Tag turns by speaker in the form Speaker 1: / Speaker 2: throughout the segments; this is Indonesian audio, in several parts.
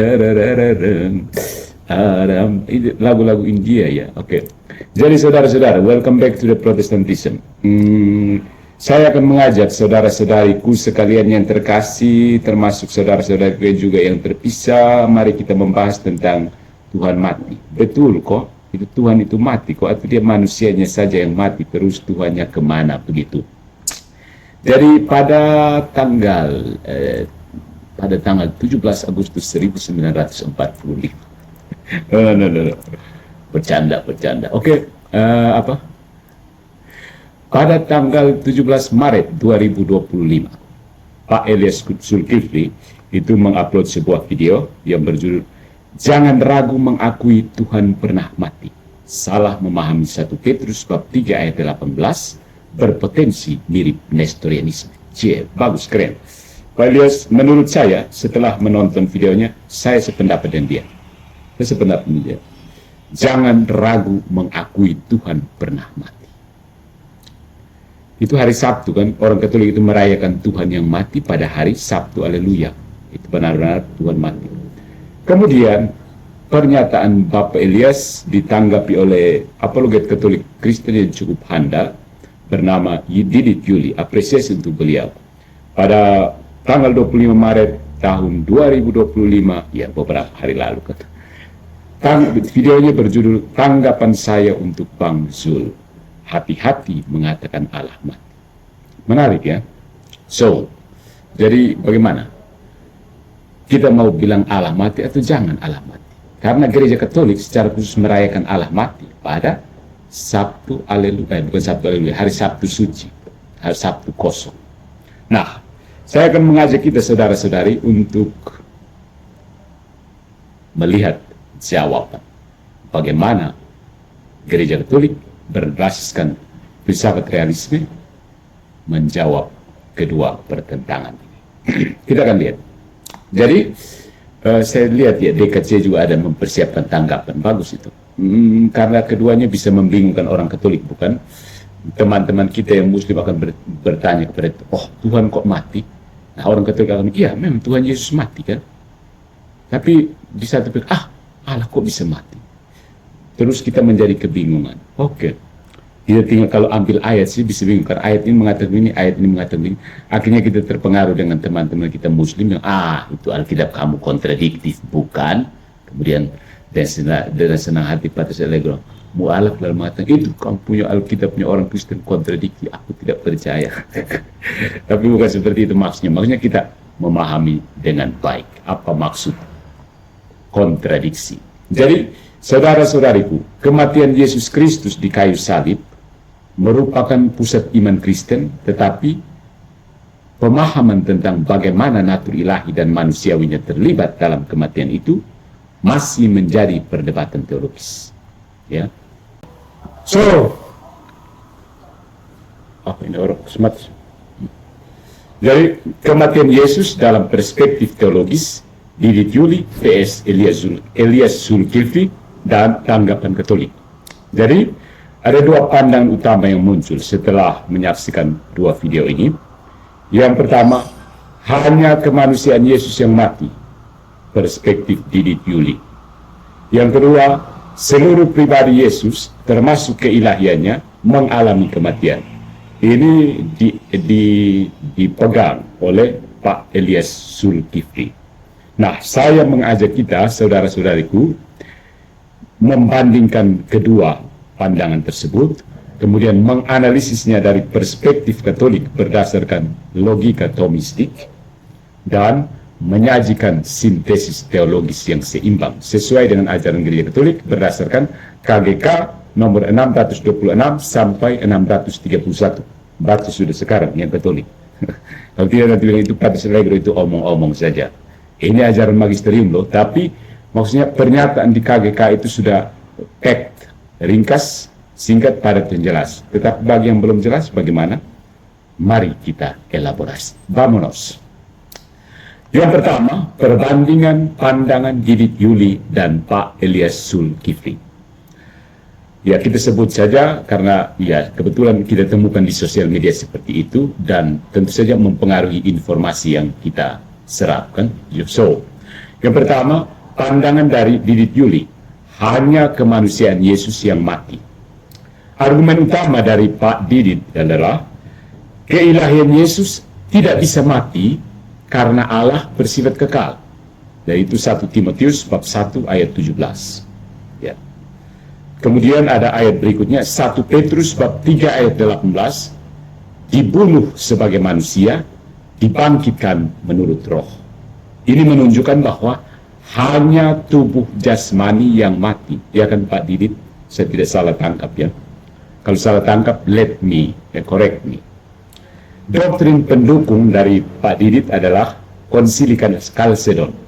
Speaker 1: Tararararang. Ini lagu-lagu India ya. Oke. Jadi saudara-saudara, welcome back to the Protestantism. Saya akan mengajak saudara-saudariku sekalian yang terkasih, termasuk saudara-saudariku juga yang terpisah. Mari kita membahas tentang Tuhan mati. Betul kok, itu Tuhan itu mati kok, atau dia manusianya saja yang mati, terus Tuhannya kemana begitu. Jadi pada tanggal 17 Agustus 1945. No. Bercanda. Oke, pada tanggal 17 Maret 2025, Pak Elias Zulkifli itu mengupload sebuah video yang berjudul "Jangan ragu mengakui Tuhan pernah mati. Salah memahami 1 Petrus bab 3 ayat 18 berpotensi mirip Nestorianisme." Bagus, keren. Pak Elias, menurut saya setelah menonton videonya, saya sependapat dengan dia. Jangan ragu mengakui Tuhan pernah mati. Itu hari Sabtu kan, orang Katolik itu merayakan Tuhan yang mati pada hari Sabtu, haleluya. Itu benar-benar Tuhan mati. Kemudian pernyataan Bapak Elias ditanggapi oleh apologet Katolik Kristen yang cukup handal bernama Yididit Yuli. Apresiasi untuk beliau. Pada tanggal 25 Maret tahun 2025, ya beberapa hari lalu kata. Videonya berjudul "Tanggapan Saya untuk Bang Zul. Hati-hati mengatakan Allah mati." Menarik ya. So, jadi bagaimana? Kita mau bilang Allah mati atau jangan Allah mati? Karena gereja Katolik secara khusus merayakan Allah mati pada Sabtu Haleluya, bukan Sabtu Haleluya, hari Sabtu Suci, hari Sabtu kosong. Nah, saya akan mengajak kita saudara-saudari untuk melihat jawaban bagaimana gereja Katolik berbasiskan filsafat realisme menjawab kedua pertentangan ini. Kita akan lihat. Jadi saya lihat ya DKC juga ada mempersiapkan tanggapan, bagus itu. Karena keduanya bisa membingungkan orang Katolik, bukan? Teman-teman kita yang Muslim akan bertanya kepada itu, oh Tuhan kok mati? Nah orang Katolik akan, iya memang Tuhan Yesus mati kan? Tapi di satu pihak, Allah kok bisa mati? Terus kita menjadi kebingungan. Oke. Kita tinggal kalau ambil ayat sih bisa bingung. Karena ayat ini mengatakan ini, ayat ini mengatakan ini. Akhirnya kita terpengaruh dengan teman-teman kita Muslim yang, itu Alkitab kamu kontradiktif, bukan? Kemudian dengan senang hati Patrus Allegro mu'alaf lalu mengatakan, itu kamu punya Alkitab, punya orang Kristen kontradiktif, aku tidak percaya. Tapi bukan seperti itu maksudnya. Maksudnya kita memahami dengan baik apa maksud kontradiksi. Jadi, saudara-saudariku, kematian Yesus Kristus di kayu salib merupakan pusat iman Kristen, tetapi pemahaman tentang bagaimana natur ilahi dan manusiawinya terlibat dalam kematian itu masih menjadi perdebatan teologis. Ya. So, ini orang smart. Jadi, kematian Yesus dalam perspektif teologis Yididit Yuli vs Elias Zulkifli dan tanggapan Katolik. Jadi ada dua pandangan utama yang muncul setelah menyaksikan dua video ini. Yang pertama, hanya kemanusiaan Yesus yang mati, perspektif Yididit Yuli. Yang kedua, seluruh pribadi Yesus termasuk keilahiannya mengalami kematian. Ini dipegang oleh Pak Elias Zulkifli. Nah, saya mengajak kita, saudara-saudariku, membandingkan kedua pandangan tersebut, kemudian menganalisisnya dari perspektif Katolik berdasarkan logika Thomistik, dan menyajikan sintesis teologis yang seimbang sesuai dengan ajaran gereja Katolik berdasarkan KGK nomor 626 sampai 631. Baca sudah sekarang yang Katolik. Kalau tidak nanti bilang itu Patrus Allegro itu omong-omong saja. Ini ajaran magisterium loh, tapi maksudnya pernyataan di KGK itu sudah packed, ringkas, singkat, padat, dan jelas. Tetapi bagi yang belum jelas bagaimana? Mari kita elaborasi. Vamonos. Yang pertama, perbandingan pandangan Yididit Yuli dan Pak Elias Zulkifli. Ya, kita sebut saja karena ya kebetulan kita temukan di sosial media seperti itu dan tentu saja mempengaruhi informasi yang kita serap kan. So, yang pertama, pandangan dari Didit Yuli, hanya kemanusiaan Yesus yang mati. Argumen utama dari Pak Didit adalah keilahian Yesus tidak bisa mati karena Allah bersifat kekal. Yaitu 1 Timotius bab 1 ayat 17. Ya. Kemudian ada ayat berikutnya, 1 Petrus bab 3 ayat 18, dibunuh sebagai manusia, dibangkitkan menurut roh. Ini menunjukkan bahwa hanya tubuh jasmani yang mati. Ya kan Pak Didit? Saya tidak salah tangkap ya. Kalau salah tangkap, let me, correct me. Doktrin pendukung dari Pak Didit adalah konsili Chalcedon.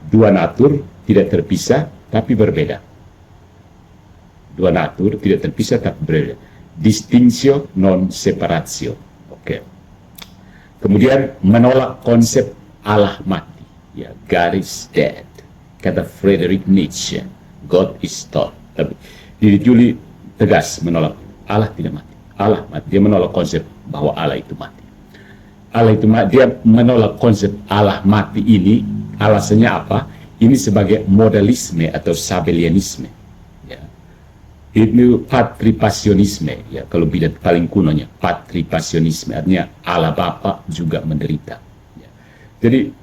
Speaker 1: Dua natur tidak terpisah tapi berbeda. Dua natur tidak terpisah tapi berbeda. Distinctio non separatio. Oke. Kemudian menolak konsep Allah mati. Ya, God is dead. Kata Friedrich Nietzsche, God is dead. Tapi Didit Yuli tegas menolak Allah tidak mati. Allah mati. Dia menolak konsep bahwa Allah itu mati. Allah itu mati. Dia menolak konsep Allah mati ini. Alasannya apa? Ini sebagai modalisme atau sabellianisme. Ya. Itu patripasionisme. Ya, kalau bidat paling kunonya, patripasionisme. Artinya Allah Bapa juga menderita. Ya. Jadi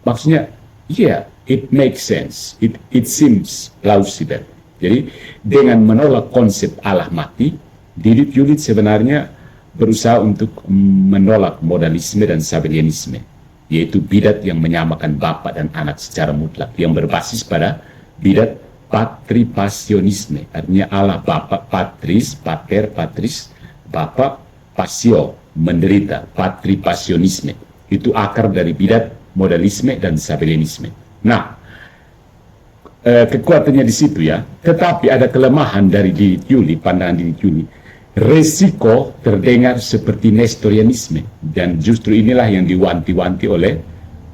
Speaker 1: maksudnya, yeah, it makes sense. It seems plausible. Jadi dengan menolak konsep Allah mati, Didit Yuli sebenarnya berusaha untuk menolak modalisme dan sabellianisme, yaitu bidat yang menyamakan Bapa dan Anak secara mutlak, yang berbasis pada bidat patripasionisme. Artinya Allah Bapa, patris, pater, patris, Bapa, pasio, menderita, patripasionisme. Itu akar dari bidat modalisme dan sabellianisme. Nah, kekuatannya di situ ya. Tetapi ada kelemahan dari Didit Yuli, pandangan Didit Yuli. Resiko terdengar seperti Nestorianisme, dan justru inilah yang diwanti-wanti oleh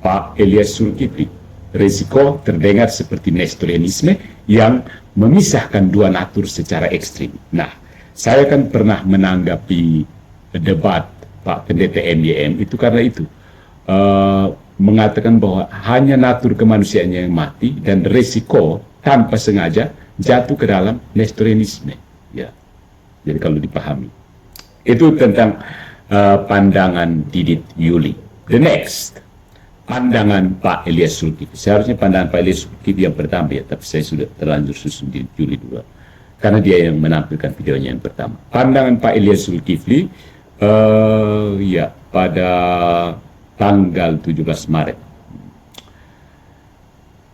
Speaker 1: Pak Elias Zulkifli. Resiko terdengar seperti Nestorianisme yang memisahkan dua natur secara ekstrim. Nah, saya kan pernah menanggapi debat Pak Pendeta MYM itu karena itu. Mengatakan bahwa hanya natur kemanusiaannya yang mati dan resiko tanpa sengaja jatuh ke dalam Nestorianisme. Ya. Jadi kalau dipahami. Itu tentang pandangan Didit Yuli. The next, pandangan Pak Elias Zulkifli. Seharusnya pandangan Pak Elias Zulkifli yang pertama ya, tapi saya sudah terlanjur susun Didit Yuli dulu. Karena dia yang menampilkan videonya yang pertama. Pandangan Pak Elias Zulkifli, ya, pada tanggal 17 Maret.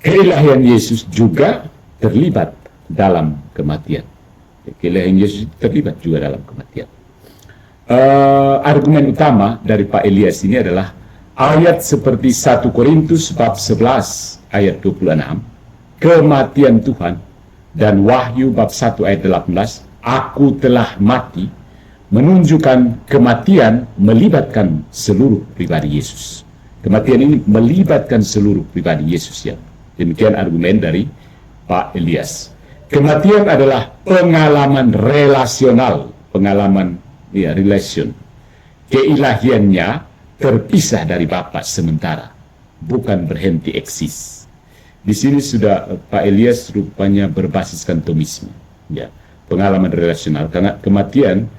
Speaker 1: Keilahian Yesus juga terlibat dalam kematian. Keilahian Yesus terlibat juga dalam kematian. Argumen utama dari Pak Elias ini adalah ayat seperti 1 Korintus bab 11 ayat 26, kematian Tuhan, dan Wahyu bab 1 ayat 18, aku telah mati, menunjukkan kematian melibatkan seluruh pribadi Yesus. Kematian ini melibatkan seluruh pribadi Yesus ya. Demikian argumen dari Pak Elias. Kematian adalah pengalaman relasional, pengalaman ya, relation. Keilahiannya terpisah dari Bapa sementara, bukan berhenti eksis. Di sini sudah Pak Elias rupanya berbasiskan Thomisme, ya, pengalaman relasional. Karena kematian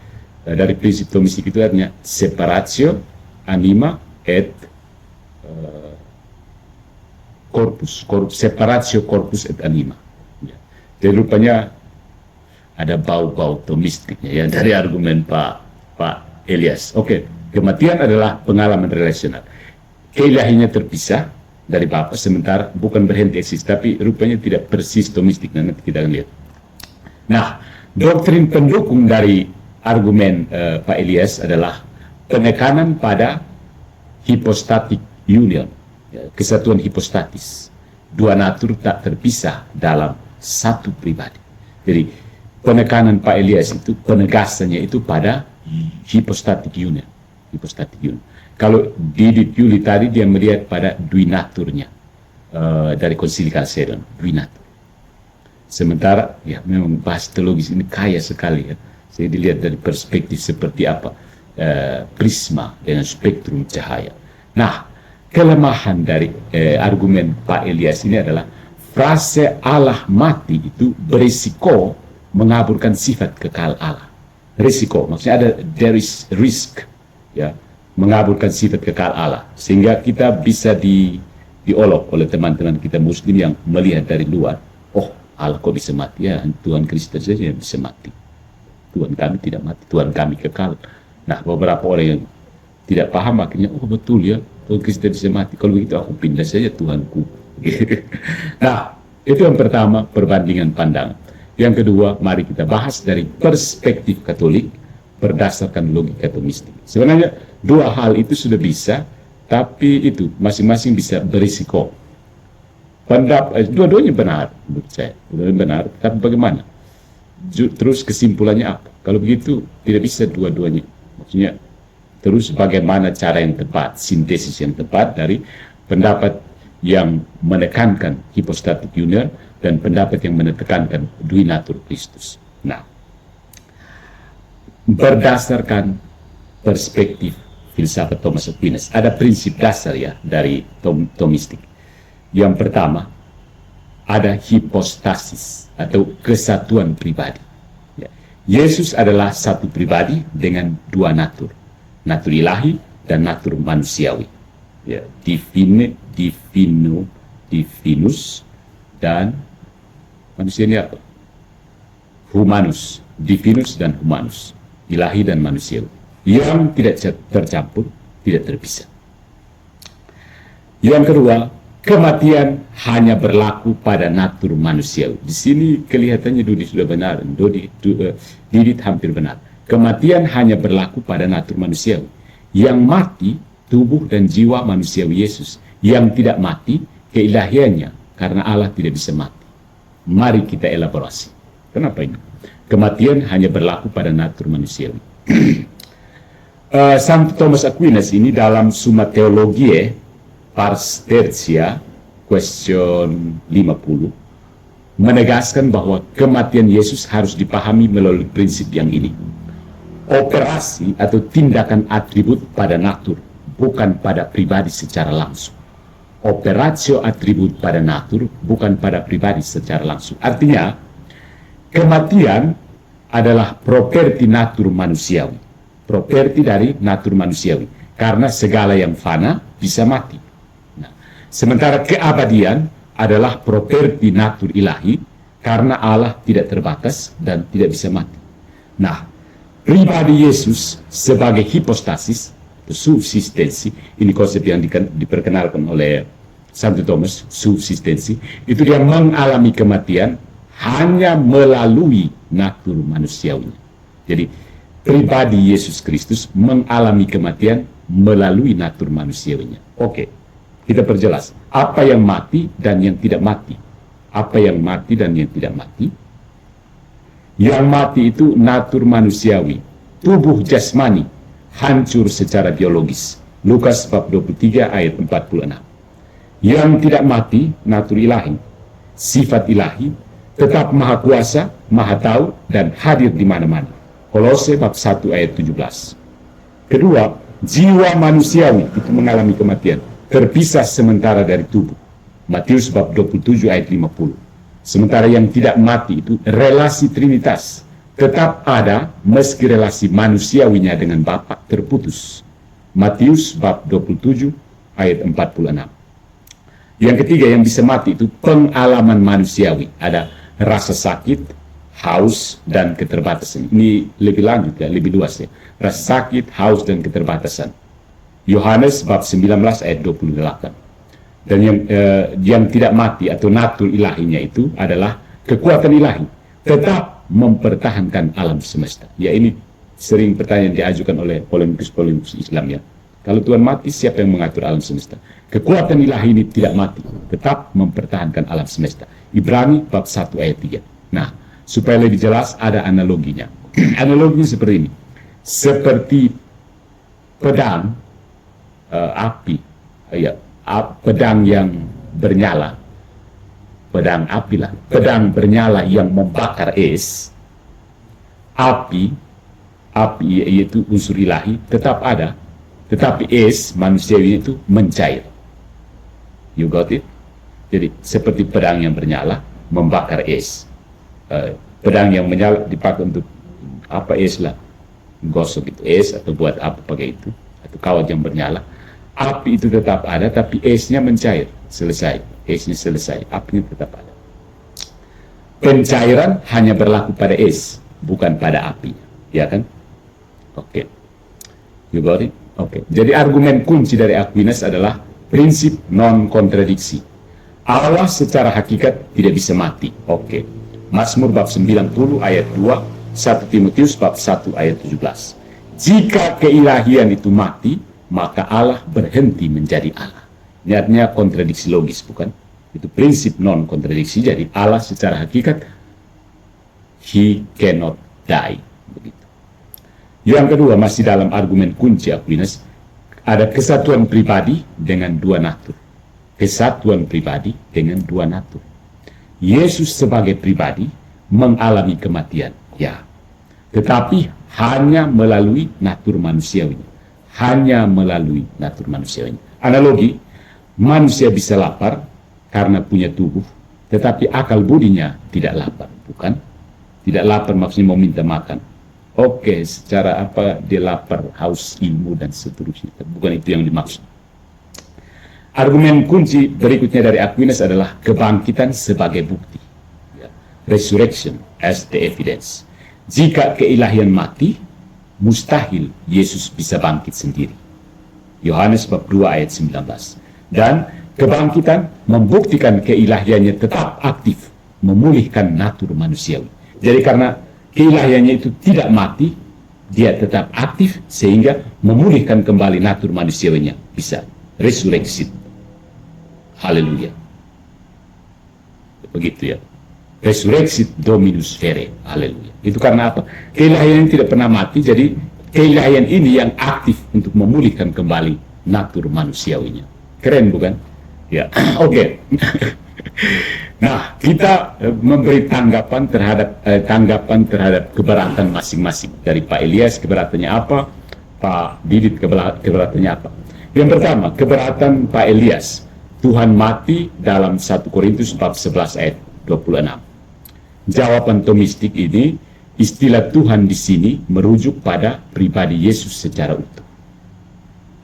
Speaker 1: dari prinsip Thomistik itu artinya separatio anima et corpus, separatio corpus et anima. Jadi rupanya ada bau-bau Thomistiknya ya dari argumen Pak Elias. Oke, kematian adalah pengalaman relasional. Keilahiannya terpisah dari Bapa sementara bukan berhenti eksis, tapi rupanya tidak persis Thomistik. Nanti kita akan lihat. Nah, doktrin pendukung dari argumen Pak Elias adalah penekanan pada hypostatic union, ya, kesatuan hipostatis. Dua natur tak terpisah dalam satu pribadi. Jadi penekanan Pak Elias itu, penegasannya itu pada hypostatic union. Hypostatic union. Kalau Didit Yuli tadi dia melihat pada duinaturnya dari konsili Chalcedon, duinatur. Sementara ya memang bahas teologis ini kaya sekali ya. Saya dilihat dari perspektif seperti apa prisma dengan spektrum cahaya. Nah, kelemahan dari argumen Pak Elias ini adalah frase Allah mati itu berisiko mengaburkan sifat kekal Allah. Risiko, maksudnya ada there is risk, ya, mengaburkan sifat kekal Allah, sehingga kita bisa diolok oleh teman-teman kita Muslim yang melihat dari luar. Oh, Allah kok bisa mati? Ya, Tuhan Kristus saja yang bisa mati. Tuhan kami tidak mati, Tuhan kami kekal. Nah, beberapa orang yang tidak paham akhirnya, oh betul ya, Tuhan Kristus bisa mati. Kalau begitu aku pindah saja Tuhanku. Nah, itu yang pertama, perbandingan pandangan. Yang kedua, mari kita bahas dari perspektif Katolik berdasarkan logika Thomistik. Sebenarnya dua hal itu sudah bisa, tapi itu masing-masing bisa berisiko. Dua-duanya benar, menurut saya. Dua-duanya benar, tapi bagaimana? Terus kesimpulannya apa? Kalau begitu, tidak bisa dua-duanya. Maksudnya, terus bagaimana cara yang tepat, sintesis yang tepat dari pendapat yang menekankan hipostatik union dan pendapat yang menekankan duinatur Kristus. Nah, berdasarkan perspektif filsafat Thomas Aquinas, ada prinsip dasar ya dari Thomistik. Yang pertama, ada hipostasis atau kesatuan pribadi. Ya. Yesus adalah satu pribadi dengan dua natur, natur ilahi dan natur manusiawi. Ya, divinus, dan manusia ini apa? Humanus, divinus dan humanus, ilahi dan manusiawi, yang tidak tercampur, tidak terpisah. Yang kedua, kematian hanya berlaku pada natur manusiawi. Di sini kelihatannya Dodi sudah benar, Didit hampir benar. Kematian hanya berlaku pada natur manusiawi. Yang mati tubuh dan jiwa manusiawi Yesus, yang tidak mati keilahiannya, karena Allah tidak bisa mati. Mari kita elaborasi. Kenapa ini? Kematian hanya berlaku pada natur manusiawi. Santo Thomas Aquinas ini dalam Summa Theologiae Pars Tertia, question 50, menegaskan bahwa kematian Yesus harus dipahami melalui prinsip yang ini. Operasi atau tindakan atribut pada natur, bukan pada pribadi secara langsung. Operatio atribut pada natur, bukan pada pribadi secara langsung. Artinya, kematian adalah properti natur manusiawi. Properti dari natur manusiawi. Karena segala yang fana bisa mati. Nah, sementara keabadian adalah properti natur ilahi, karena Allah tidak terbatas dan tidak bisa mati. Nah, pribadi Yesus sebagai hipostasis, subsistensi, ini konsep yang diperkenalkan oleh Santo Thomas, subsistensi, itu dia mengalami kematian hanya melalui natur manusiawi. Jadi, pribadi Yesus Kristus mengalami kematian melalui natur manusiawinya. Oke, kita perjelas apa yang mati dan yang tidak mati. Apa yang mati dan yang tidak mati. Yang mati itu natur manusiawi, tubuh jasmani, hancur secara biologis. Lukas bab 23 ayat 46. Yang tidak mati, natur ilahi, sifat ilahi, tetap maha kuasa, maha tahu, dan hadir di mana-mana. Kolose bab 1 ayat 17. Kedua, jiwa manusiawi itu mengalami kematian, terpisah sementara dari tubuh. Matius bab 27 ayat 50. Sementara yang tidak mati itu relasi trinitas tetap ada meski relasi manusiawinya dengan Bapa terputus. Matius bab 27 ayat 46. Yang ketiga yang bisa mati itu pengalaman manusiawi. Ada rasa sakit, haus, dan keterbatasan. Ini lebih lanjut ya, lebih luas ya. Rasa sakit, haus, dan keterbatasan. Yohanes bab 19 ayat 28. Dan yang tidak mati atau natur ilahinya itu adalah kekuatan ilahi tetap mempertahankan alam semesta. Ya, ini sering pertanyaan diajukan oleh polemikus-polemikus Islam ya. Kalau Tuhan mati, siapa yang mengatur alam semesta? Kekuatan ilahi ini tidak mati, tetap mempertahankan alam semesta. Ibrani bab 1 ayat 3. Nah, supaya lebih jelas ada analoginya. Analoginya seperti ini. Seperti pedang api, ya, pedang yang bernyala, pedang api lah, pedang bernyala yang membakar es, api yaitu unsur ilahi tetap ada, tetapi es manusiawi itu mencair. You got it? Jadi seperti pedang yang bernyala membakar es. Pedang yang menyala dipakai untuk apa, es lah, gosok itu es atau buat apa pakai itu, atau kawat yang bernyala. Api itu tetap ada, tapi esnya mencair. Selesai, esnya selesai, apinya tetap ada. Pencairan hanya berlaku pada es, bukan pada api, ya kan? Oke. You got it? Oke. Jadi argumen kunci dari Aquinas adalah prinsip non-kontradiksi. Allah secara hakikat tidak bisa mati. Oke. Mazmur bab 90 ayat 2, 1 Timotius bab 1 ayat 17. Jika keilahian itu mati, maka Allah berhenti menjadi Allah. Ini artinya kontradiksi logis, bukan? Itu prinsip non-kontradiksi. Jadi Allah secara hakikat, He cannot die. Begitu. Yang kedua, masih dalam argumen kunci Aquinas, ada kesatuan pribadi dengan dua natur. Kesatuan pribadi dengan dua natur. Yesus sebagai pribadi mengalami kematian, ya. Tetapi hanya melalui natur manusiawinya. Hanya melalui natur manusiawinya. Analogi, manusia bisa lapar karena punya tubuh, tetapi akal budinya tidak lapar, bukan? Tidak lapar maksudnya mau minta makan. Oke, secara apa dia lapar, haus ilmu dan seterusnya. Bukan itu yang dimaksud. Argumen kunci berikutnya dari Aquinas adalah kebangkitan sebagai bukti. Resurrection as the evidence. Jika keilahian mati, mustahil Yesus bisa bangkit sendiri. Yohanes bab 2 ayat 19. Dan kebangkitan membuktikan keilahiannya tetap aktif, memulihkan natur manusiawi. Jadi karena keilahiannya itu tidak mati, dia tetap aktif sehingga memulihkan kembali natur manusiawinya, bisa resurreksi. Haleluya. Begitu ya. Resurrexit Dominus Vere. Haleluya. Itu karena apa? Keilahian tidak pernah mati, jadi keilahian ini yang aktif untuk memulihkan kembali natur manusiawinya. Keren bukan? Ya. Oke. Nah, kita memberi tanggapan terhadap keberatan masing-masing. Dari Pak Elias keberatannya apa? Pak Didit keberatannya apa? Yang pertama, keberatan Pak Elias. Tuhan mati dalam 1 Korintus 11 ayat 26. Jawaban Thomistik ini, istilah Tuhan di sini merujuk pada pribadi Yesus secara utuh.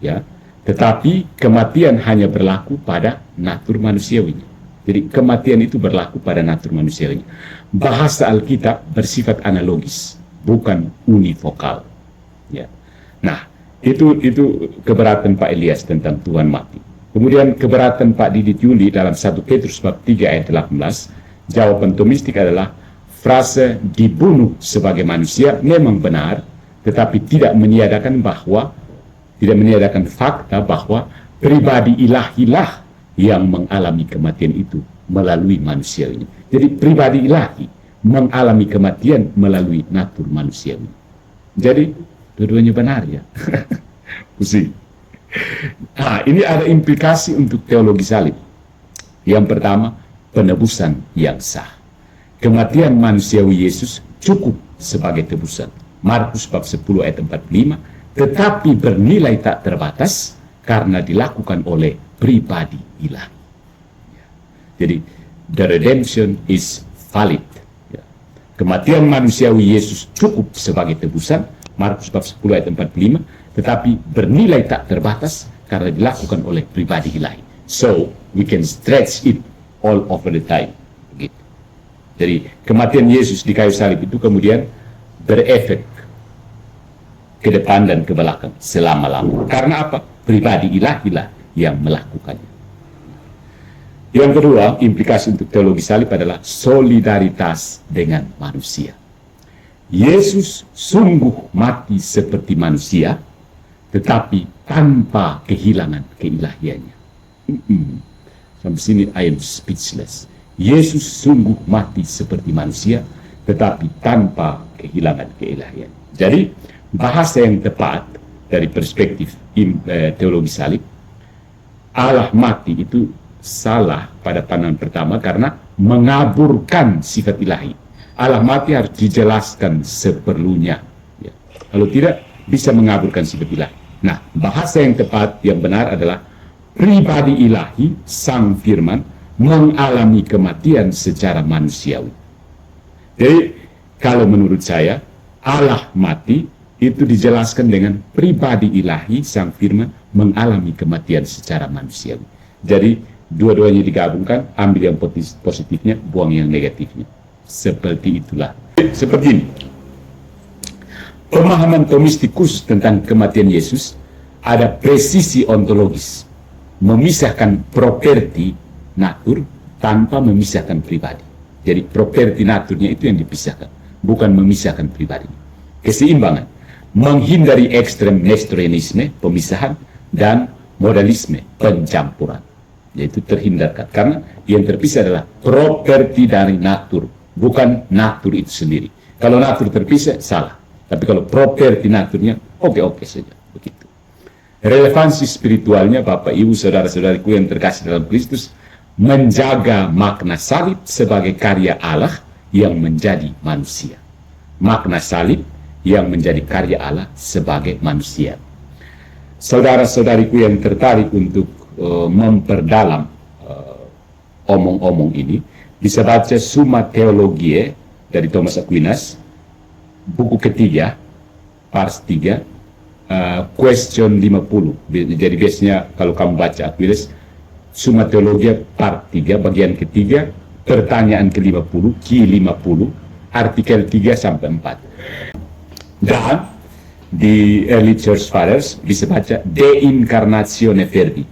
Speaker 1: Ya, tetapi kematian hanya berlaku pada natur manusiawinya. Jadi kematian itu berlaku pada natur manusiawinya. Bahasa Alkitab bersifat analogis, bukan univokal. Ya. Nah, itu keberatan Pak Elias tentang Tuhan mati. Kemudian keberatan Pak Didit Yuli dalam 1 Petrus bab 3 ayat 18, jawaban Thomistik adalah frase dibunuh sebagai manusia memang benar, tetapi tidak meniadakan fakta bahwa pribadi ilahilah yang mengalami kematian itu melalui manusiawinya. Jadi pribadi ilahi mengalami kematian melalui natur manusiawi. Jadi dua-duanya benar ya. Pusing. Nah, ini ada implikasi untuk teologi salib. Yang pertama, penebusan yang sah. Kematian manusiawi Yesus cukup sebagai tebusan. Markus bab 10 ayat 45, tetapi bernilai tak terbatas karena dilakukan oleh pribadi ilahi. Jadi, the redemption is valid. Kematian manusiawi Yesus cukup sebagai tebusan, Markus bab 10 ayat 45, tetapi bernilai tak terbatas karena dilakukan oleh pribadi ilahi. So, we can stretch it all over the time. Begitu. Jadi, kematian Yesus di kayu salib itu kemudian berefek ke depan dan ke belakang selama-lamanya. Karena apa? Pribadi ilahilah yang melakukannya. Yang kedua, implikasi untuk teologi salib adalah solidaritas dengan manusia. Yesus sungguh mati seperti manusia, tetapi tanpa kehilangan keilahiannya. Sampai sini I am speechless. Yesus sungguh mati seperti manusia, tetapi tanpa kehilangan keilahiannya. Jadi, bahasa yang tepat dari perspektif teologi salib, Allah mati itu salah pada pandangan pertama karena mengaburkan sifat ilahi. Allah mati harus dijelaskan seperlunya. Ya. Kalau tidak, bisa mengaburkan sifat ilahi. Nah, bahasa yang tepat, yang benar adalah pribadi ilahi, sang firman, mengalami kematian secara manusiawi. Jadi kalau menurut saya Allah mati itu dijelaskan dengan pribadi ilahi Sang Firman mengalami kematian secara manusiawi. Jadi dua-duanya digabungkan, ambil yang positifnya, buang yang negatifnya. Seperti itulah. Seperti ini. Pemahaman Thomistik khusus tentang kematian Yesus ada presisi ontologis, memisahkan properti natur tanpa memisahkan pribadi. Jadi properti naturnya itu yang dipisahkan, bukan memisahkan pribadi. Keseimbangan, menghindari ekstrem nestorianisme, pemisahan, dan modalisme, pencampuran. Yaitu terhindarkan, karena yang terpisah adalah properti dari natur, bukan natur itu sendiri. Kalau natur terpisah, salah. Tapi kalau properti naturnya, oke-oke saja. Begitu. Relevansi spiritualnya, Bapak, Ibu, Saudara-saudariku yang terkasih dalam Kristus, menjaga makna salib sebagai karya Allah yang menjadi manusia. Makna salib yang menjadi karya Allah sebagai manusia. Saudara-saudariku yang tertarik untuk memperdalam omong-omong ini, bisa baca Summa Theologiae dari Thomas Aquinas, buku ketiga, pars 3, question 50. Jadi biasanya kalau kamu baca Aquinas, Summa Theologiae part 3, bagian ketiga, pertanyaan ke-50, Q50, artikel 3 sampai 4. Dan di Early Church Fathers bisa baca De Incarnatione Verbi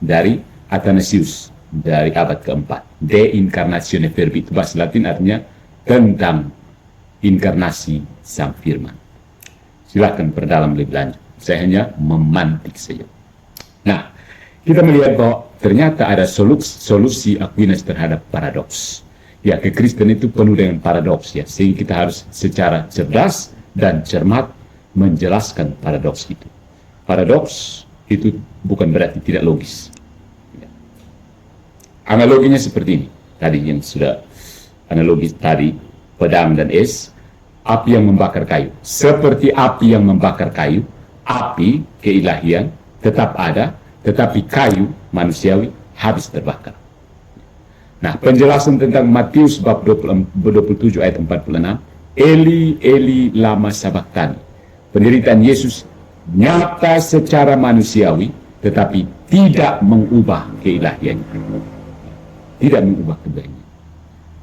Speaker 1: dari Athanasius dari abad keempat. De Incarnatione Verbi itu bahasa Latin, artinya tentang inkarnasi Sang Firman. Silakan perdalam lebih lanjut. Saya hanya memantik saja. Nah, kita melihat bahwa ternyata ada solusi Aquinas terhadap paradoks. Ya, kekristen itu penuh dengan paradoks ya, sehingga kita harus secara cerdas dan cermat menjelaskan paradoks itu. Paradoks itu bukan berarti tidak logis. Ya. Analoginya seperti ini. Tadi yang sudah analogi tadi, pedang dan es, api yang membakar kayu. Seperti api yang membakar kayu, api keilahian tetap ada, tetapi kayu manusiawi habis terbakar. Nah, penjelasan tentang Matius bab 27 ayat 46, Eli, Eli, lama sabachthani. Penderitaan Yesus nyata secara manusiawi, tetapi tidak mengubah keilahiannya. Tidak mengubah keilahiannya.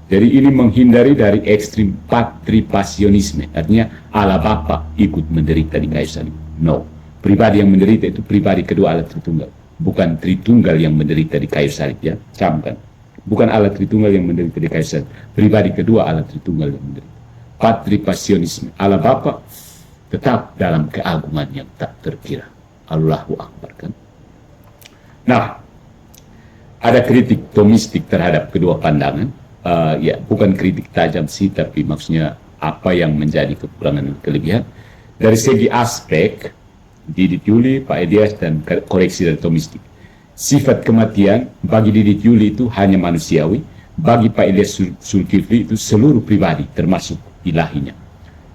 Speaker 1: Jadi ini menghindari dari ekstrim patripasionisme. Artinya Allah Bapa ikut menderita di kayu salib. No. Pribadi yang menderita itu pribadi kedua Allah Tritunggal. Bukan Tritunggal yang menderita di kayu salib, ya. Camkan. Bukan Allah Tritunggal yang menderita di kayu salib. Pribadi kedua Allah Tritunggal yang menderita. Patripasionisme. Allah Bapa tetap dalam keagungan yang tak terkira. Allahu Akbar, kan? Nah, ada kritik Thomistik terhadap kedua pandangan. Ya, bukan kritik tajam sih, tapi maksudnya apa yang menjadi kekurangan dan kelebihan. Dari segi aspek, Didit Yuli, Pak Edias, dan koreksi dari Thomistik. Sifat kematian bagi Didit Yuli itu hanya manusiawi, bagi Pak Elias Zulkifli itu seluruh pribadi, termasuk ilahinya.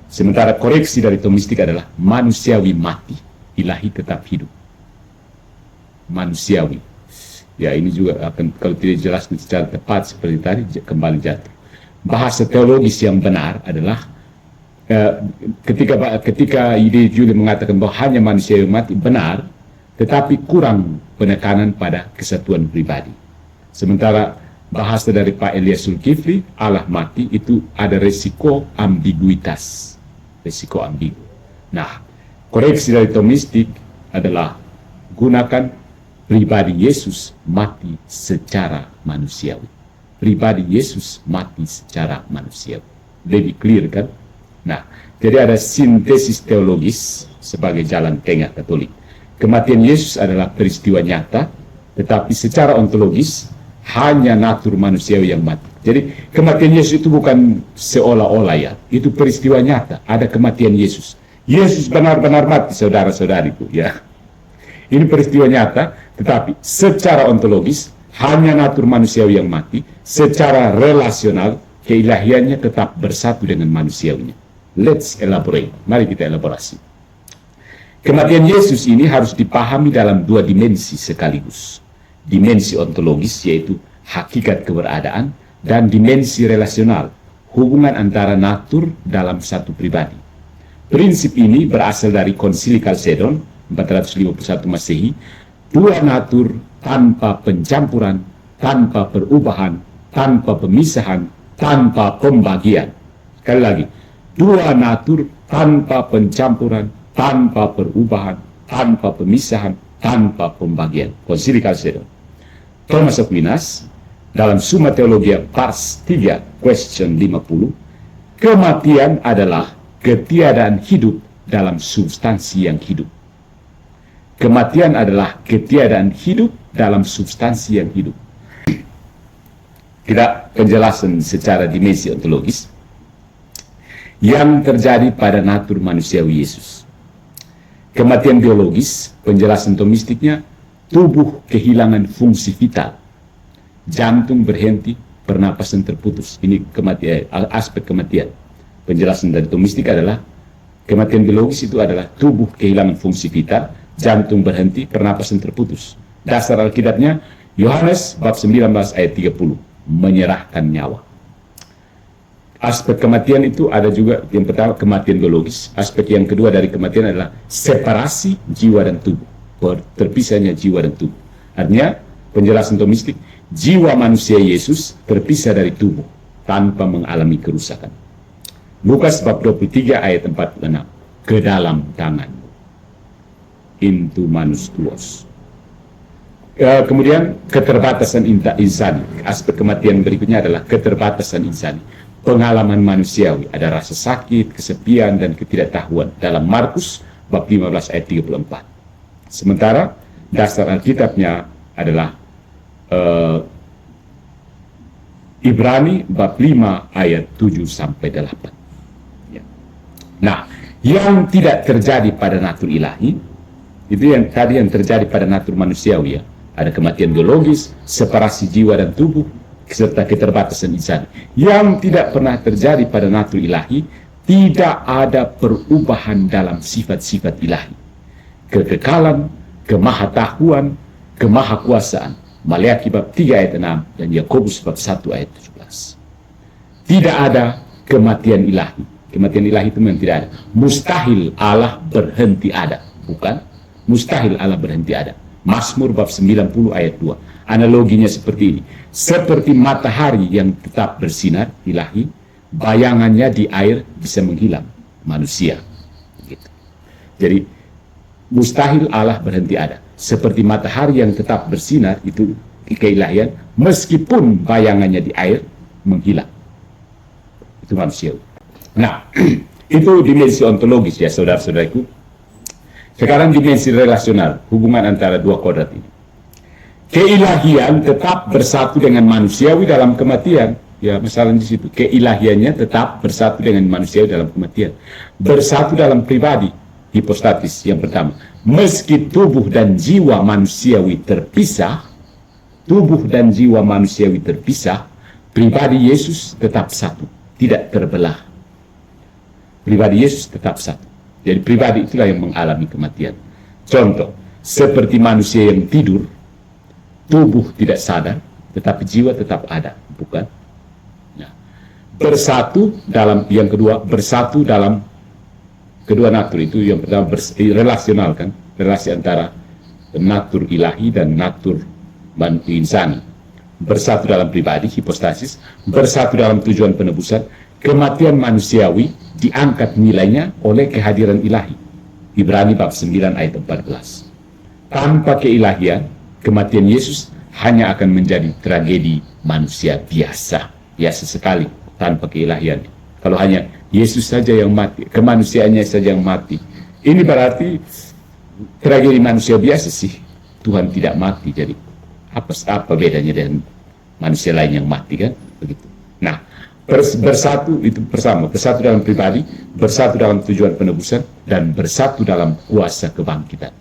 Speaker 1: Sementara koreksi dari Thomistik adalah manusiawi mati, ilahi tetap hidup. Manusiawi. Ya, ini juga akan, kalau tidak dijelaskan secara tepat seperti tadi, kembali jatuh. Bahasa teologis yang benar adalah ketika ide Julie mengatakan bahwa hanya manusia yang mati, benar, tetapi kurang penekanan pada kesatuan pribadi. Sementara bahasa dari Pak Elias Zulkifli, Allah mati, itu ada resiko ambiguitas. Resiko ambigu. Nah, koreksi dari Thomistik adalah gunakan pribadi Yesus mati secara manusiawi. Pribadi Yesus mati secara manusiawi. Lebih clear, kan? Nah, jadi ada sintesis teologis sebagai jalan tengah Katolik. Kematian Yesus adalah peristiwa nyata, tetapi secara ontologis hanya natur manusiawi yang mati. Jadi kematian Yesus itu bukan seolah-olah, ya, itu peristiwa nyata. Ada kematian Yesus. Yesus benar-benar mati, saudara-saudariku, ya. Ini peristiwa nyata, tetapi secara ontologis hanya natur manusiawi yang mati. Secara relasional keilahiannya tetap bersatu dengan manusiawinya. Let's elaborate. Mari kita elaborasi. Kematian Yesus ini harus dipahami dalam dua dimensi sekaligus. Dimensi ontologis, yaitu hakikat keberadaan, dan dimensi relasional, hubungan antara natur dalam satu pribadi. Prinsip ini berasal dari Konsili Chalcedon 451 Masehi, dua natur tanpa pencampuran, tanpa perubahan, tanpa pemisahan, tanpa pembagian. Sekali lagi, dua natur tanpa pencampuran, tanpa perubahan, tanpa pemisahan, tanpa pembagian. Konsili Chalcedon. Thomas Aquinas dalam Summa Theologia Pars 3 question 50, kematian adalah ketiadaan hidup dalam substansi yang hidup. Kematian adalah ketiadaan hidup dalam substansi yang hidup. Kita penjelasan secara dimensi ontologis yang terjadi pada natur manusiawi Yesus. Kematian biologis, penjelasan tomistiknya, tubuh kehilangan fungsi vital, jantung berhenti, pernapasan terputus. Ini kematian, aspek kematian. Penjelasan dari tomistik adalah kematian biologis itu adalah tubuh kehilangan fungsi vital, jantung berhenti, pernapasan terputus. Dasar Alkitabnya Yohanes bab 19 ayat 30, menyerahkan nyawa. Aspek kematian itu ada juga, yang pertama kematian biologis, aspek yang kedua dari kematian adalah separasi jiwa dan tubuh, terpisahnya jiwa dan tubuh. Artinya penjelasan tomistik, jiwa manusia Yesus terpisah dari tubuh tanpa mengalami kerusakan. Lukas bab 23 ayat 46, ke dalam tanganmu, into manus tuos. Kemudian keterbatasan insani. Aspek kematian berikutnya adalah keterbatasan insani, pengalaman manusiawi, ada rasa sakit, kesepian, dan ketidaktahuan dalam Markus bab 15 ayat 34. Sementara dasar Alkitabnya adalah Ibrani bab 5 ayat 7 sampai 8. Ya. Nah, yang tidak terjadi pada natur ilahi itu yang tadi yang terjadi pada natur manusiawi, ya. Ada kematian biologis, separasi jiwa dan tubuh, serta keterbatasan insani. Yang tidak pernah terjadi pada natur ilahi, tidak ada perubahan dalam sifat-sifat ilahi. Kekekalan, kemahatahuan, kemahakuasaan. Maleakhi bab 3 ayat 6 dan Yakobus bab 1 ayat 17. Tidak ada kematian ilahi. Kematian ilahi itu memang tidak ada. Mustahil Allah berhenti ada. Bukan? Mustahil Allah berhenti ada. Mazmur bab 90 ayat 2. Analoginya seperti ini. Seperti matahari yang tetap bersinar ilahi, bayangannya di air bisa menghilang manusia. Gitu. Jadi mustahil Allah berhenti ada. Seperti matahari yang tetap bersinar, itu keilahian, meskipun bayangannya di air menghilang. Itu manusia. Nah, itu dimensi ontologis, ya saudara-saudaraku. Sekarang dimensi relasional, hubungan antara dua kodrat ini. Keilahian tetap bersatu dengan manusiawi dalam kematian. Ya, masalah di situ. Keilahiannya tetap bersatu dengan manusiawi dalam kematian. Bersatu dalam pribadi, hipostatis yang pertama. Meski tubuh dan jiwa manusiawi terpisah, pribadi Yesus tetap satu, tidak terbelah. Pribadi Yesus tetap satu. Jadi pribadi itulah yang mengalami kematian. Contoh, seperti manusia yang tidur, tubuh tidak sadar, tetapi jiwa tetap ada, bukan? Nah, bersatu dalam yang kedua, bersatu dalam kedua natur itu. Yang pertama relasional, kan, relasi antara natur ilahi dan natur insani. Bersatu dalam pribadi, hipostasis, bersatu dalam tujuan penebusan. Kematian manusiawi diangkat nilainya oleh kehadiran ilahi. Ibrani bab 9 ayat 14. Tanpa keilahian, kematian Yesus hanya akan menjadi tragedi manusia biasa sekali tanpa keilahian. Kalau hanya Yesus saja yang mati, kemanusiaannya saja yang mati, ini berarti tragedi manusia biasa sih. Tuhan tidak mati, jadi apa bedanya dengan manusia lain yang mati, kan? Begitu. Nah, bersatu itu bersama, bersatu dalam pribadi, bersatu dalam tujuan penebusan, dan bersatu dalam kuasa kebangkitan.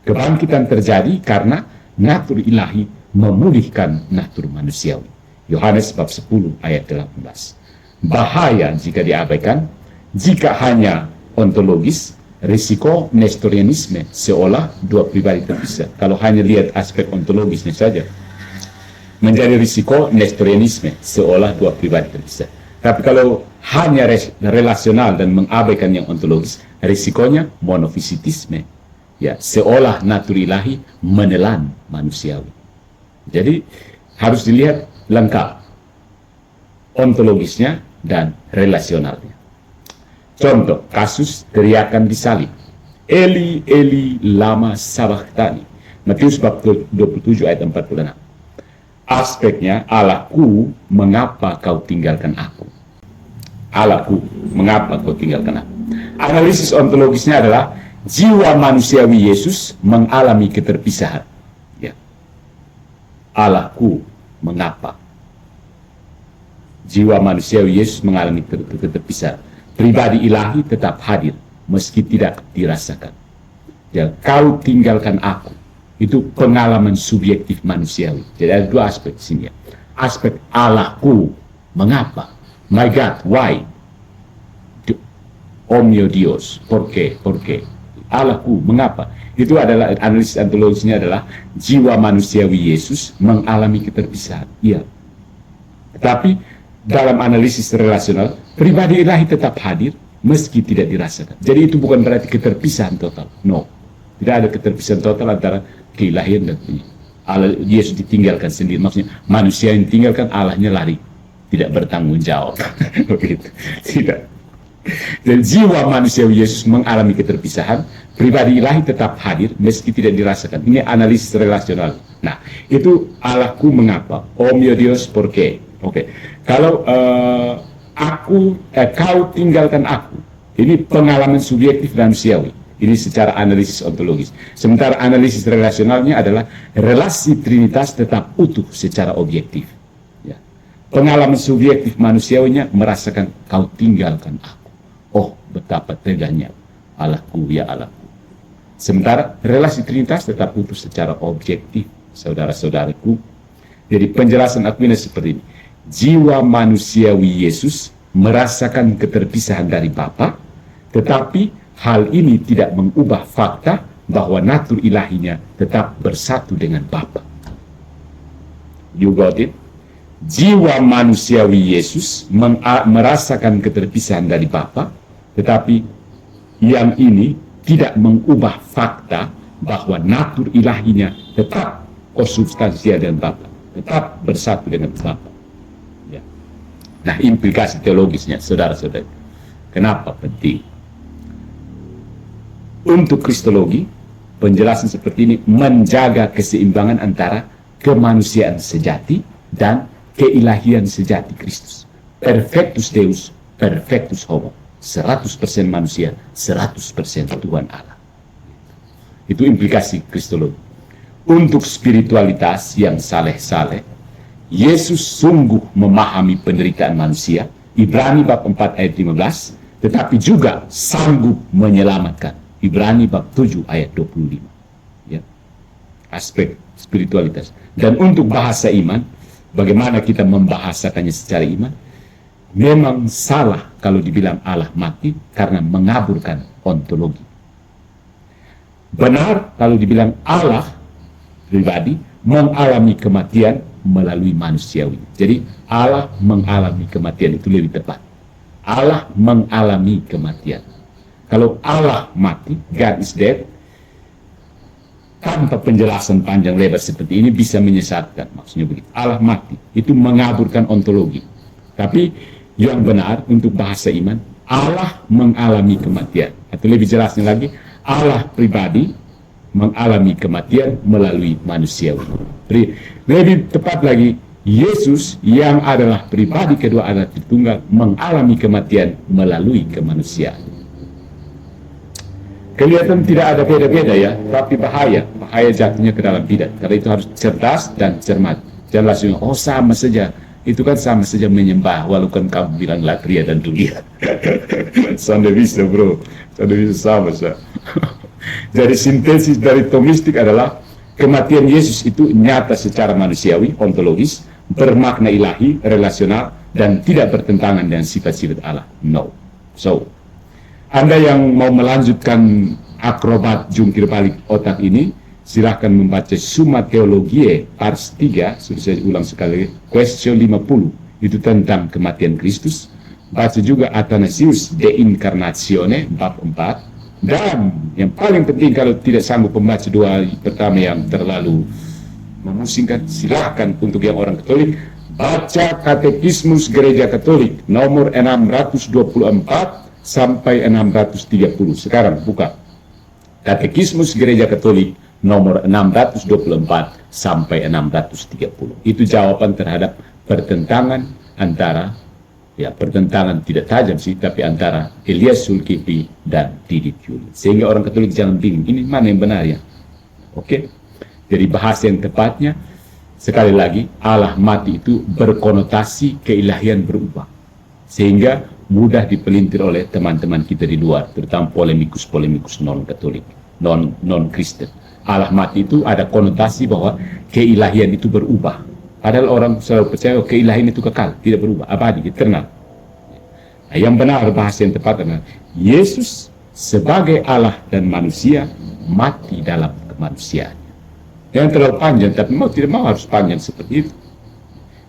Speaker 1: Kebangkitan terjadi karena natur ilahi memulihkan natur manusiawi. Yohanes bab 10 ayat 18. Bahaya jika diabaikan, jika hanya ontologis, risiko nestorianisme, seolah dua pribadi terpisah. Kalau hanya lihat aspek ontologisnya saja, menjadi risiko nestorianisme, seolah dua pribadi terpisah. Tapi kalau hanya relasional dan mengabaikan yang ontologis, risikonya monofisitisme, ya, seolah natur ilahi menelan manusiawi. Jadi harus dilihat lengkap ontologisnya dan relasionalnya. Contoh kasus teriakan disalib, Eli Eli lama sabachthani, Matius bab 27 ayat 46. Aspeknya, Allahku, mengapa kau tinggalkan aku? Allahku, mengapa kau tinggalkan aku? Analisis ontologisnya adalah jiwa manusiawi Yesus mengalami keterpisahan. Ya. Allahku, mengapa? Jiwa manusiawi Yesus mengalami keterpisahan. Pribadi ilahi tetap hadir, meski tidak dirasakan. Ya, kau tinggalkan aku. Itu pengalaman subjektif manusiawi. Jadi ada dua aspek di sini. Ya. Aspek Allahku, mengapa? My God, why? Oh mio Dios, por qué? Allahku, mengapa? Itu adalah analisis ontologisnya adalah jiwa manusiawi Yesus mengalami keterpisahan. Iya. Tetapi dalam analisis relasional, pribadi ilahi tetap hadir meski tidak dirasakan. Jadi itu bukan berarti keterpisahan total. No. Tidak ada keterpisahan total antara keilahian dan Allah. Yesus ditinggalkan sendiri. Maksudnya manusia yang ditinggalkan, Allahnya lari. Tidak bertanggung jawab. Begitu. Tidak. Dan jiwa manusiawi Yesus mengalami keterpisahan, pribadi ilahi tetap hadir meski tidak dirasakan. Ini analisis relasional. Nah, itu Allahku mengapa? Oh mio Dios, por qué? Oke. Kalau kau tinggalkan aku. Ini pengalaman subjektif manusiawi. Ini secara analisis ontologis. Sementara analisis relasionalnya adalah relasi Trinitas tetap utuh secara objektif. Pengalaman subjektif manusiawinya merasakan kau tinggalkan aku. Oh, betapa teganya Allahku, ya Allahku. Sementara relasi Trinitas tetap utuh secara objektif, saudara-saudaraku. Jadi penjelasan Aquinas seperti ini. Jiwa manusiawi Yesus merasakan keterpisahan dari Bapa, tetapi hal ini tidak mengubah fakta bahwa natur ilahinya tetap bersatu dengan Bapa. You got it? Jiwa manusiawi Yesus merasakan keterpisahan dari Bapa, tetapi yang ini tidak mengubah fakta bahwa natur ilahinya tetap konsubstansial dengan Bapa, tetap bersatu dengan Bapa. Ya. Nah, implikasi teologisnya, saudara-saudara, kenapa penting? Untuk Kristologi, penjelasan seperti ini menjaga keseimbangan antara kemanusiaan sejati dan keilahian sejati Kristus. Perfectus Deus, perfectus homo. 100% manusia, 100% Tuhan Allah. Itu implikasi Kristologi. Untuk spiritualitas yang saleh-saleh, Yesus sungguh memahami penderitaan manusia, Ibrani bab 4 ayat 15, tetapi juga sanggup menyelamatkan, Ibrani bab 7 ayat 25. Ya. Aspek spiritualitas. Dan untuk bahasa iman, bagaimana kita membahasakannya secara iman? Memang salah kalau dibilang Allah mati karena mengaburkan ontologi. Benar kalau dibilang Allah pribadi mengalami kematian melalui manusiawi. Jadi Allah mengalami kematian, itu lebih tepat. Allah mengalami kematian. Kalau Allah mati, God is dead, tanpa penjelasan panjang lebar seperti ini bisa menyesatkan. Maksudnya begitu. Allah mati, itu mengaburkan ontologi. Tapi yang benar untuk bahasa iman, Allah mengalami kematian. Atau lebih jelasnya lagi, Allah pribadi mengalami kematian melalui manusiawi. Lebih tepat lagi, Yesus yang adalah pribadi kedua Allah Tritunggal mengalami kematian melalui kemanusiaan. Kelihatan tidak ada beda-beda ya, tapi bahaya jatuhnya ke dalam bidat. Karena itu harus cerdas dan cermat. Jangan langsung, oh sama saja. Itu kan sama saja menyembah, walaupun kamu bilang latria dan dunia. Sama bisa bro, sama bisa sama saja. Jadi sintesis dari Thomistik adalah kematian Yesus itu nyata secara manusiawi, ontologis, bermakna ilahi, relasional, dan tidak bertentangan dengan sifat-sifat Allah. No. So, Anda yang mau melanjutkan akrobat jungkir balik otak ini, Silahkan membaca Summa Theologiae Ars 3, sudah saya ulang sekali, question 50, itu tentang kematian Kristus. Baca juga Athanasius De Incarnatione, bab 4. Dan yang paling penting, kalau tidak sanggup membaca dua pertama yang terlalu memusingkan, silahkan untuk yang orang Katolik, baca Katekismus Gereja Katolik, nomor 624 sampai 630. Sekarang buka Katekismus Gereja Katolik, nomor 624 sampai 630. Itu jawaban terhadap pertentangan antara, ya pertentangan tidak tajam sih, tapi antara Elias Zulkifli dan Didit Yuli. Sehingga orang Katolik jangan bingung, ini mana yang benar ya? Oke? Jadi bahasa yang tepatnya, sekali lagi, Allah mati itu berkonotasi keilahian berubah. Sehingga mudah dipelintir oleh teman-teman kita di luar, terutama polemikus-polemikus non-Katolik, non-Kristen. Allah mati itu ada konotasi bahwa keilahian itu berubah. Padahal orang selalu percaya keilahian itu kekal, tidak berubah, abadi, eternal. Nah, yang benar, bahasa yang tepat adalah Yesus sebagai Allah dan manusia mati dalam kemanusiaannya. Yang terlalu panjang, tapi mau tidak mau harus panjang seperti itu.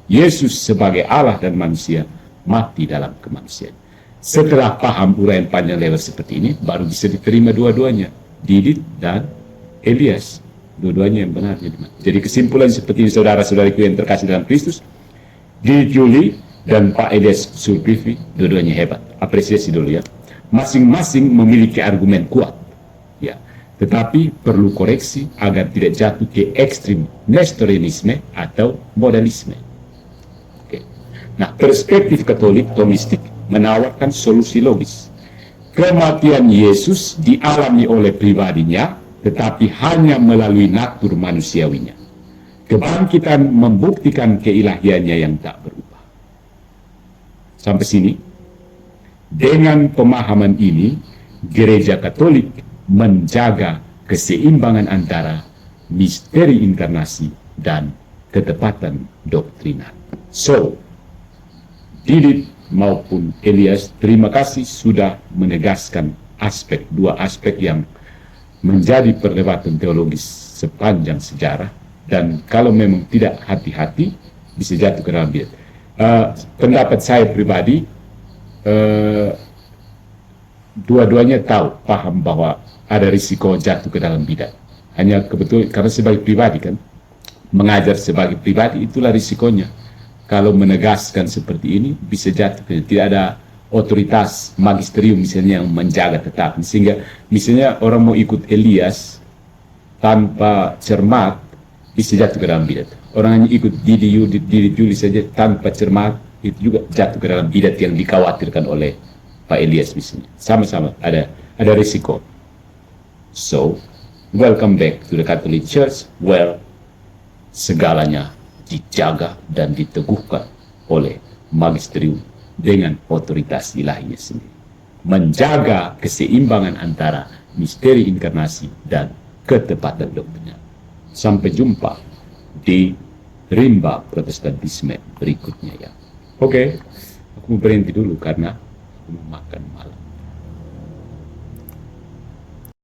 Speaker 1: Yesus sebagai Allah dan manusia mati dalam kemanusiaan. Setelah paham uraian panjang lebar seperti ini, baru bisa diterima dua-duanya, Didit dan Elias, dua-duanya yang benar. Jadi kesimpulan seperti ini, saudara-saudariku yang terkasih dalam Kristus, Didit Yuli dan Pak Elias Zulkifli, dua-duanya hebat. Apresiasi dulu ya. Masing-masing memiliki argumen kuat, ya. Tetapi perlu koreksi agar tidak jatuh ke ekstrim nestorianisme atau modalisme. Oke. Nah, perspektif Katolik Thomistik menawarkan solusi logis. Kematian Yesus dialami oleh pribadinya, tetapi hanya melalui natur manusiawinya. Kebangkitan membuktikan keilahiannya yang tak berubah. Sampai sini, dengan pemahaman ini, Gereja Katolik menjaga keseimbangan antara misteri inkarnasi dan ketepatan doktrinan. So, Didit maupun Elias, terima kasih sudah menegaskan dua aspek yang menjadi perdebatan teologis sepanjang sejarah, dan kalau memang tidak hati-hati bisa jatuh ke dalam bidat. Pendapat saya pribadi, dua-duanya paham bahwa ada risiko jatuh ke dalam bidat. Hanya kebetulan karena sebagai pribadi kan, mengajar sebagai pribadi itulah risikonya. Kalau menegaskan seperti ini bisa jatuh ke, tidak ada otoritas magisterium misalnya yang menjaga tetap, sehingga misalnya orang mau ikut Elias tanpa cermat bisa jatuh ke dalam bidat. Orang hanya ikut Didit Yuli saja tanpa cermat itu juga jatuh ke dalam bidat yang dikhawatirkan oleh Pak Elias misalnya. Sama-sama ada risiko. So, welcome back to the Catholic Church where segalanya dijaga dan diteguhkan oleh magisterium dengan otoritas ilahinya sendiri, menjaga keseimbangan antara misteri inkarnasi dan ketepatan doktrinal. Sampai jumpa di rimba protestantisme berikutnya ya. Oke, aku berhenti dulu karena aku mau makan malam.